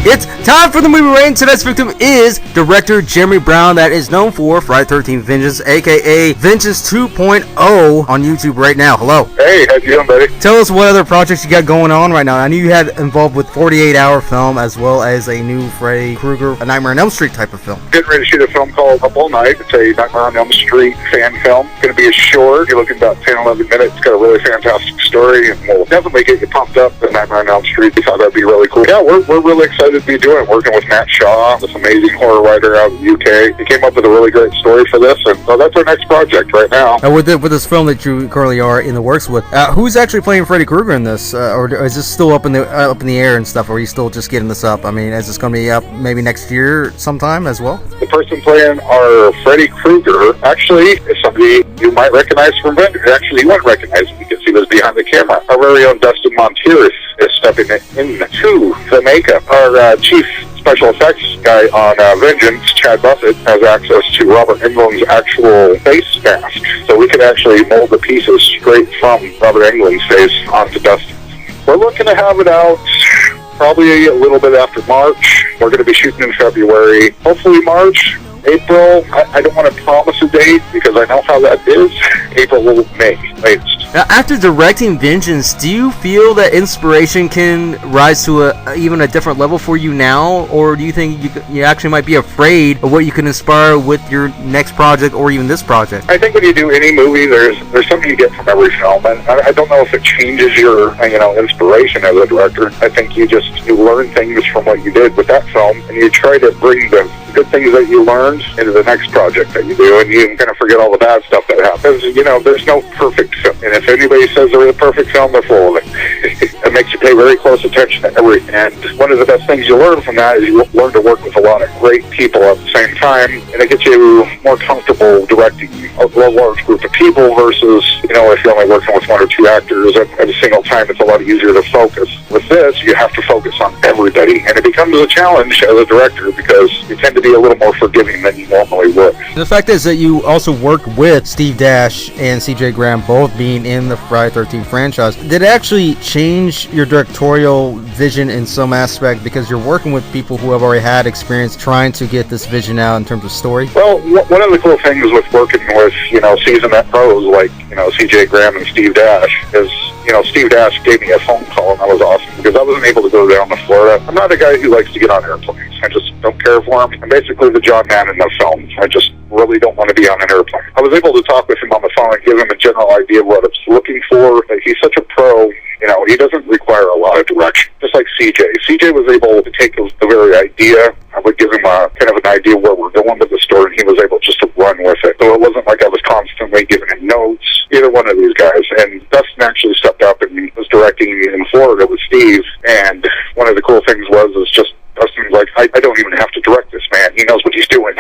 It's time for the movie rating. Tonight's victim is director Jeremy Brown, that is known for Friday 13th Vengeance, aka Vengeance 2.0 on YouTube right now. Hello. Hey, how you doing, buddy? Tell us what other projects you got going on right now. I knew you had involved with 48-hour film as well as a new Freddy Krueger, a Nightmare on Elm Street type of film. Getting ready to shoot a film called Up All Night. It's a Nightmare on Elm Street fan film. It's going to be a short. You're looking about 10, 11 minutes. It's got a really fantastic story, and we'll definitely get you pumped up with Nightmare on Elm Street. We thought that'd be really cool. Yeah, we're really excited to be doing it. Working with Matt Shaw, this amazing horror writer out of the UK. He came up with a really great story for this, and so that's our next project right now. With this film that you currently are in the works with, who's actually playing Freddy Krueger in this, or is this still up in the air and stuff? Or are you still just getting this up? I mean, is this going to be up maybe next year sometime as well? The person playing our Freddy Krueger actually is somebody you might recognize from Vengeance. Actually, you wouldn't recognize him because he was behind the camera. Our very own Dustin Montiers is stepping into the makeup. Our chief special effects guy on Vengeance, Chad Buffett, has access to Robert Englund's actual face mask, so we can actually mold the pieces straight from Robert Englund's face onto Dustin. We're looking to have it out probably a little bit after March. We're going to be shooting in February, hopefully March. April, I don't want to promise a date because I know how that is. April or May, latest. Now, after directing Vengeance, do you feel that inspiration can rise to even a different level for you now? Or do you think you actually might be afraid of what you can inspire with your next project or even this project? I think when you do any movie, there's something you get from every film. And I don't know if it changes your inspiration as a director. I think you learn things from what you did with that film, and you try to bring the good things that you learned into the next project that you do, and you kind of forget all the bad stuff that happens. There's no perfect film, and if anybody says there is a perfect film, they're full of it. It makes you pay very close attention to everything, and one of the best things you learn from that is you learn to work with a lot of great people at the same time, and it gets you more comfortable directing a large group of people versus, if you're only working with one or two actors at a single time, it's a lot easier to focus. With this, you have to focus on everybody, and it becomes a challenge as a director because you tend to be a little more forgiving than you normally would. The fact is that you also work with Steve Dash and CJ Graham, both being in the Friday 13th franchise. Did it actually change your directorial vision in some aspect because you're working with people who have already had experience trying to get this vision out in terms of story? Well, one of the cool things with working with, seasoned pros like, CJ Graham and Steve Dash is, Steve Dash gave me a phone call, and that was awesome because I wasn't able to go down to Florida. I'm not a guy who likes to get on airplanes. I just don't care for him. I'm basically the John Man in the film. I just really don't want to be on an airplane. I was able to talk with him on the phone and give him a general idea of what I was looking for. He's such a pro. He doesn't require a lot of direction, just like CJ. CJ was able to take the very idea. I would give him a kind of an idea where we're going with the story, and he was able just to run with it. So it wasn't like I was constantly giving him notes, either one of these guys. And Dustin actually stepped up and was directing in Florida with Steve. And one of the cool things was just Dustin's like, I don't even have to direct this man. He knows what he's doing.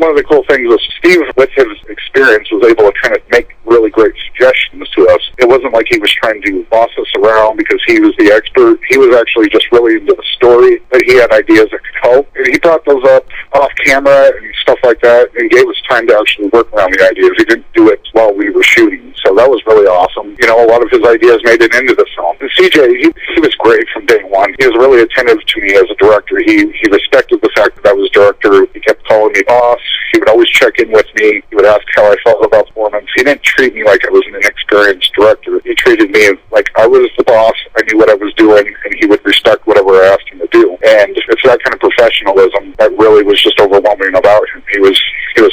One of the cool things was Steve, with his experience, was able to kind of make really great suggestions to us. It wasn't like he was trying to boss us around because he was the expert. He was actually just really into the story, but he had ideas that could help. And he brought those up off camera and stuff like that and gave us time to actually work around the ideas. He didn't do it while we were shooting, so that was really awesome. A lot of his ideas made it into the film. And CJ, he was great from day one. He was really attentive to me as a director. He respected the fact that I was director. He kept calling me boss. He would always check in with me. He would ask how I felt about performance. He didn't treat me like I was an inexperienced director. He treated me like I was the boss. I knew what I was doing, and he would respect whatever I asked him to do. And it's that kind of professionalism that really was just overwhelming about him. He was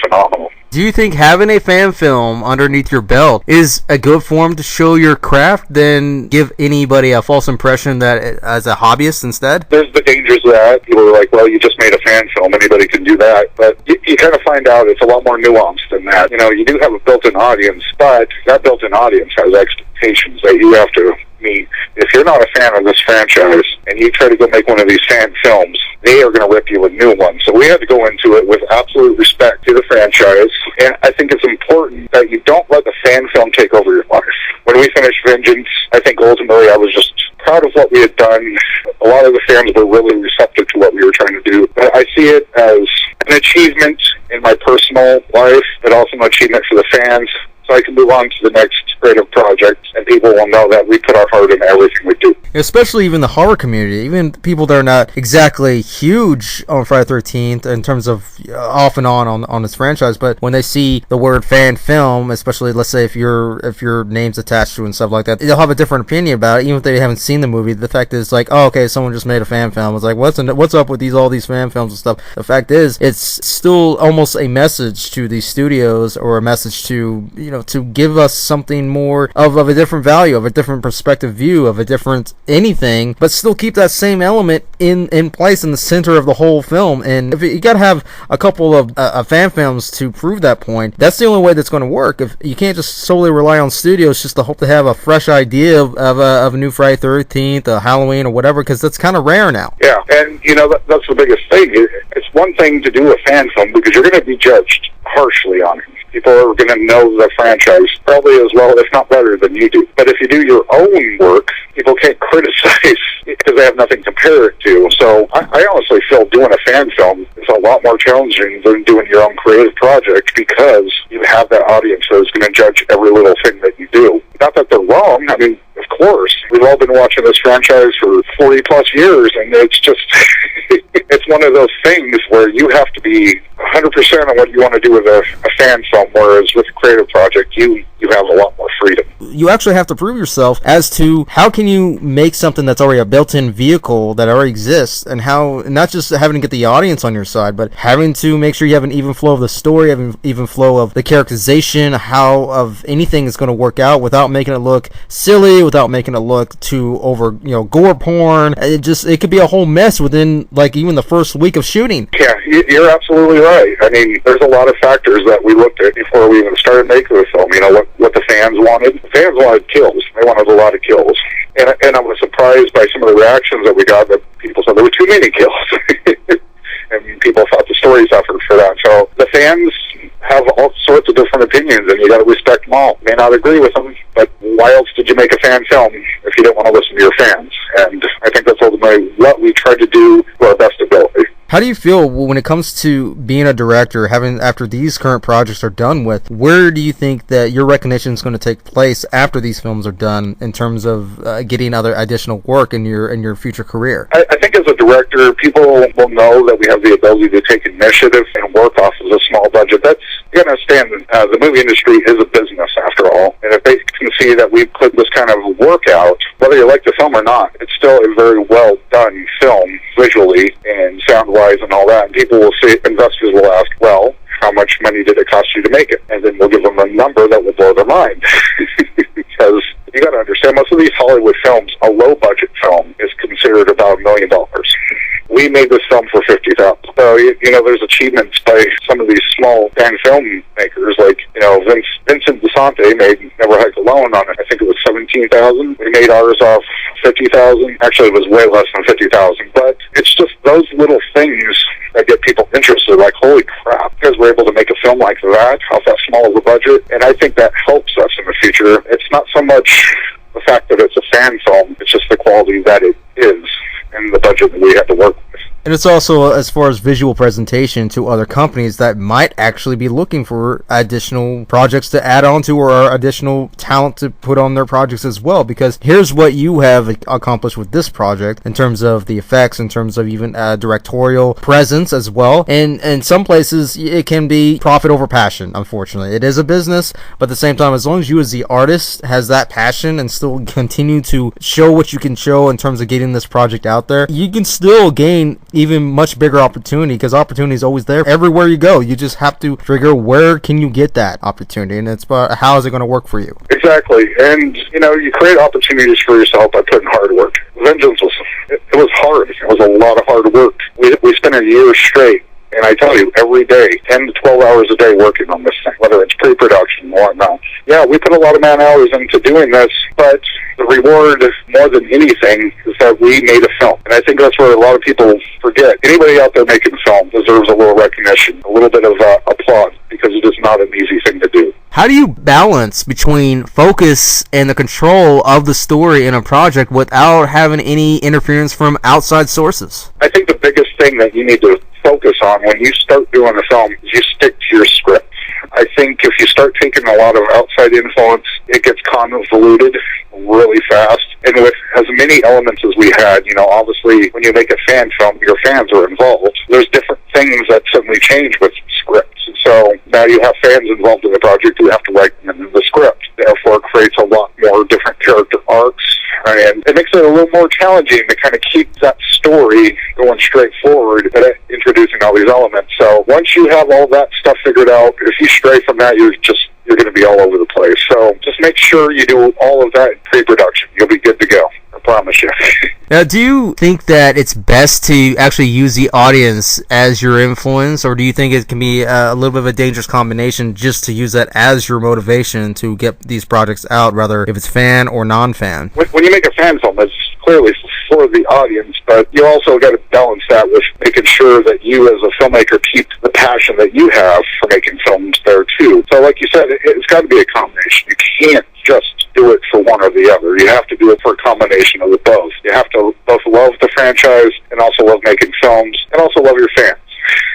phenomenal. Do you think having a fan film underneath your belt is a good form to show your craft than give anybody a false impression that as a hobbyist instead? There's the dangers of that. People are like, well, you just made a fan film. Anybody can do that. But you kind of find out it's a lot more nuanced than that. You do have a built-in audience, but that built-in audience has expectations that you have to meet. If you're not a fan of this franchise and you try to go make one of these fan films, they are going to rip you a new one. So we had to go into it with absolute respect to the franchise, and I think it's important that you don't let the fan film take over your life. When we finished Vengeance, I think ultimately I was just proud of what we had done. A lot of the fans were really receptive to what we were trying to do. But I see it as an achievement in my personal life, but also an achievement for the fans. so I can move on to the next creative project, and people will know that we put our heart into everything we do. Especially even the horror community, even people that are not exactly huge on Friday the 13th in terms of off and on this franchise, but when they see the word fan film, especially let's say if your name's attached to it and stuff like that, they'll have a different opinion about it, even if they haven't seen the movie. The fact is like, oh, okay, someone just made a fan film. It's like, what's up with all these fan films and stuff? The fact is, it's still almost a message to these studios, or a message to, to give us something more of a different value, of a different perspective view, of a different anything, but still keep that same element in place in the center of the whole film. And if you gotta have a couple of fan films to prove that point, that's the only way that's going to work. If you can't just solely rely on studios just to hope to have a fresh idea of a new Friday the 13th, a Halloween, or whatever, because that's kind of rare now. Yeah, and that's the biggest thing. It's one thing to do a fan film because you're going to be judged harshly on it. People are going to know the franchise probably as well, if not better, than you do. But if you do your own work, people can't criticize because they have nothing to compare it to. So I honestly feel doing a fan film is a lot more challenging than doing your own creative project, because you have that audience that is going to judge every little thing that you do. Not that they're wrong. I mean, of course, we've all been watching this franchise for 40 plus years, and it's just, it's one of those things where you have to be 100% on what you want to do with a fan film, whereas with a creative project, you have a lot more freedom. You actually have to prove yourself as to how can you make something that's already a built-in vehicle that already exists, and how not just having to get the audience on your side, but having to make sure you have an even flow of the story, have an even flow of the characterization, how of anything is going to work out without making it look silly, without making it look too over, gore porn. It could be a whole mess within like even the first week of shooting. Yeah, you're absolutely right. I mean, there's a lot of factors that we looked at before we even started making the film. What the fans wanted. The fans wanted kills. They wanted a lot of kills. And I was surprised by some of the reactions that we got, that people said there were too many kills. And people thought the story suffered for that. So the fans have all sorts of different opinions, and you got to respect them all. May not agree with them, but why else did you make a fan film if you didn't want to listen to your fans? And I think that's ultimately what we tried to do to our best ability. How do you feel when it comes to being a director, after these current projects are done with, where do you think that your recognition is going to take place after these films are done in terms of getting other additional work in your future career? I think as a director, people will know that we have the ability to take initiative and work off of a small budget. You gotta understand, the movie industry is a business after all, and if they can see that we put this kind of work out, whether you like the film or not, it's still a very well done film visually and sound-wise and all that, and people will see, investors will ask, well, how much money did it cost you to make it? And then we'll give them a number that will blow their mind. Because you got to understand, most of these Hollywood films, a low-budget film is considered about $1 million. We made this film for $50,000. So, there's achievements by some of these small fan filmmakers, like, Vincent DeSante made Never Hike Alone on it. I think it was $17,000. We made ours off $50,000. Actually, it was way less than $50,000. But it's just those little things that get people interested, like, holy crap, because we're able to make a film like that off that small of a budget. And I think that helps us in the future. It's not so much the fact that it's a fan film, it's just the quality that it is and the budget that we have to work with. And it's also, as far as visual presentation to other companies that might actually be looking for additional projects to add on to, or additional talent to put on their projects as well. Because here's what you have accomplished with this project in terms of the effects, in terms of even directorial presence as well. And in some places, it can be profit over passion, unfortunately. It is a business, but at the same time, as long as you as the artist has that passion and still continue to show what you can show in terms of getting this project out there, you can still gain even much bigger opportunity, because opportunity is always there everywhere you go. You just have to figure where can you get that opportunity, and it's about how is it going to work for you. Exactly. And you create opportunities for yourself by putting hard work. Vengeance was hard. It was a lot of hard work. We spent a year straight, and I tell you, every day, 10 to 12 hours a day working on this thing, whether it's pre-production or whatnot. Yeah, we put a lot of man hours into doing this, but the reward, more than anything, is that we made a film. And I think that's where a lot of people forget. Anybody out there making film deserves a little recognition, a little bit of applause, because it is not an easy thing to do. How do you balance between focus and the control of the story in a project without having any interference from outside sources? I think the biggest thing that you need to focus on when you start doing a film is you stick to your script. I think if you start taking a lot of outside influence, it gets convoluted really fast. And with as many elements as we had, obviously when you make a fan film, your fans are involved. There's different things that suddenly change with scripts. So now you have fans involved in the project who have to write them in the script. Therefore, it creates a lot more different character arcs. And it makes it a little more challenging to kind of keep that story going straight forward, introducing all these elements. So once you have all that stuff figured out, if you stray from that, you're going to be all over the place. So just make sure you do all of that in pre-production. You'll be good to go. I promise you. Now, do you think that it's best to actually use the audience as your influence, or do you think it can be a little bit of a dangerous combination just to use that as your motivation to get these projects out, whether if it's fan or non-fan? When you make a fan film, it's clearly for the audience, but you also got to balance that with making sure that you as a filmmaker keep the passion that you have for making films there too. So like you said, it's got to be a combination. You can't just do it for one or the other. You have to do it for a combination of the both. You have to both love the franchise and also love making films and also love your fans.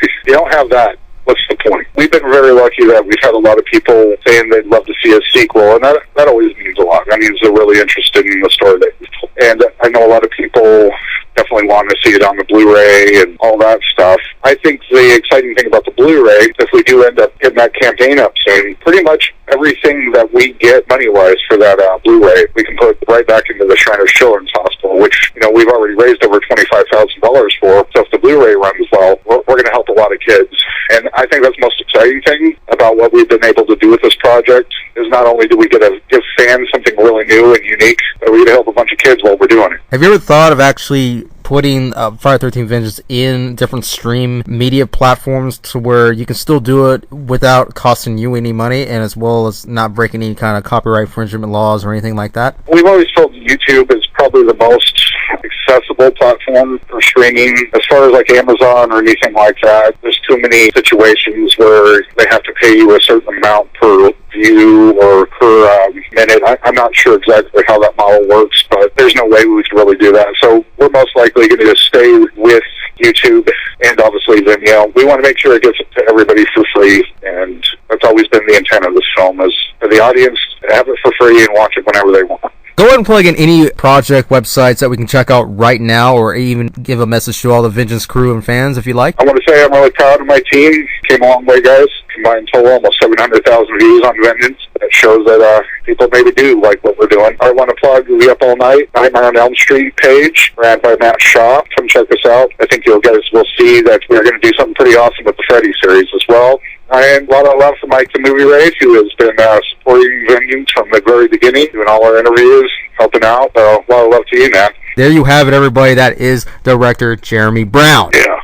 If you don't have that, what's the point? We've been very lucky that we've had a lot of people saying they'd love to see a sequel, and that always means a lot. That means they're really interested in the story that you've told. And I know a lot of people definitely want to see it on the Blu-ray and all that stuff. I think the exciting thing about the Blu-ray, if we do end up getting that campaign up soon, pretty much everything that we get money-wise for that Blu-ray, we can put right back into the Shriners Children's Hospital, which, we've already raised over $25,000 for. So if the Blu-ray runs well, we're going to help a lot of kids. And I think that's the most exciting thing about what we've been able to do with this project is not only do we get to give fans something really new and unique, but we get to help a bunch of kids while we're doing it. Have you ever thought of actually putting Friday 13 Vengeance in different stream media platforms to where you can still do it without costing you any money, and as well as not breaking any kind of copyright infringement laws or anything like that? We've always felt YouTube is probably the most accessible platform for streaming. As far as like Amazon or anything like that, there's too many situations where they have to pay you a certain amount per view or per minute. I'm not sure exactly how that model works, but there's no way we could really do that. So we're most likely going to stay with YouTube, and obviously Vimeo. We want to make sure it gets to everybody for free, and that's always been the intent of this film, is for the audience to have it for free and watch it whenever they want. Go ahead and plug in any project websites that we can check out right now, or even give a message to all the Vengeance crew and fans if you like. I want to say I'm really proud of my team. Came a long way, guys. Combined total almost 700,000 views on Vengeance. That shows that people maybe do like what we're doing. I want to plug the Up All Night, Nightmare on Elm Street page, ran by Matt Shaw. Come check us out. I think you guys will see that we're going to do something pretty awesome with the Freddy series as well. And a lot of love for Mike the Movie Race, who has been supporting Vengeance from the very beginning, doing all our interviews, helping out. So a lot of love to you, man. There you have it, everybody. That is director Jeremy Brown. Yeah.